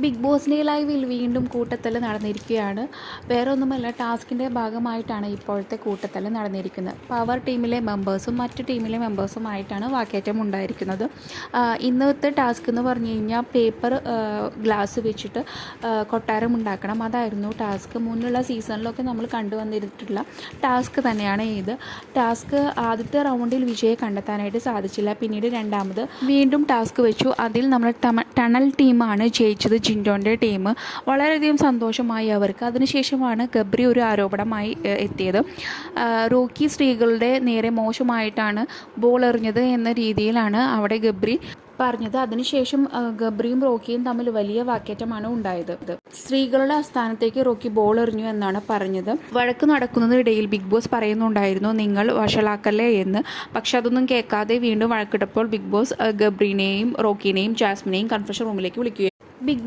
Big ബോസിൻ്റെ ലൈവിൽ വീണ്ടും കൂട്ടത്തല്ല് നടന്നിരിക്കുകയാണ്. വേറെ ഒന്നുമല്ല, ടാസ്കിൻ്റെ ഭാഗമായിട്ടാണ് ഇപ്പോഴത്തെ കൂട്ടത്തല്ല് നടന്നിരിക്കുന്നത്. പവർ ടീമിലെ മെമ്പേഴ്സും മറ്റു ടീമിലെ മെമ്പേഴ്സുമായിട്ടാണ് വാക്കേറ്റം ഉണ്ടായിരിക്കുന്നത്. ഇന്നത്തെ ടാസ്ക് എന്ന് പറഞ്ഞു കഴിഞ്ഞാൽ പേപ്പർ ഗ്ലാസ് വെച്ചിട്ട് കൊട്ടാരം ഉണ്ടാക്കണം. അതായിരുന്നു ടാസ്ക്. മുന്നുള്ള സീസണിലൊക്കെ നമ്മൾ കണ്ടുവന്നിട്ടുള്ള ടാസ്ക് തന്നെയാണ് ഇത്. ടാസ്ക് ആദ്യത്തെ റൗണ്ടിൽ വിജയെ കണ്ടെത്താനായിട്ട് സാധിച്ചില്ല. പിന്നീട് രണ്ടാമത് വീണ്ടും ടാസ്ക് വെച്ചു. അതിൽ നമ്മൾ ടണൽ ടീമാണ് ജയിച്ചത്. ജിൻഡോൻ്റെ ടീം. വളരെയധികം സന്തോഷമായി അവർക്ക്. അതിനുശേഷമാണ് ഗബ്രി ഒരു ആരോപണമായി എത്തിയത്. റോക്കി സ്ത്രീകളുടെ നേരെ മോശമായിട്ടാണ് ബോൾ എറിഞ്ഞത് എന്ന രീതിയിലാണ് അവിടെ ഗബ്രി പറഞ്ഞത്. അതിനുശേഷം ഗബ്രിയും റോക്കിയും തമ്മിൽ വലിയ വാക്കേറ്റമാണ് ഉണ്ടായത്. സ്ത്രീകളുടെ ആസ്ഥാനത്തേക്ക് റോക്കി ബോൾ എറിഞ്ഞു എന്നാണ് പറഞ്ഞത്. വഴക്ക് നടക്കുന്നതിനിടയിൽ ബിഗ് ബോസ് പറയുന്നുണ്ടായിരുന്നു നിങ്ങൾ വഷളാക്കല്ലേ എന്ന്. പക്ഷെ അതൊന്നും കേൾക്കാതെ വീണ്ടും വഴക്കിട്ടപ്പോൾ ബിഗ് ബോസ് ഗബ്രീനെയും റോക്കിനെയും ജാസ്മിനെയും കൺഫഷൻ റൂമിലേക്ക് വിളിക്കുകയും ബിഗ്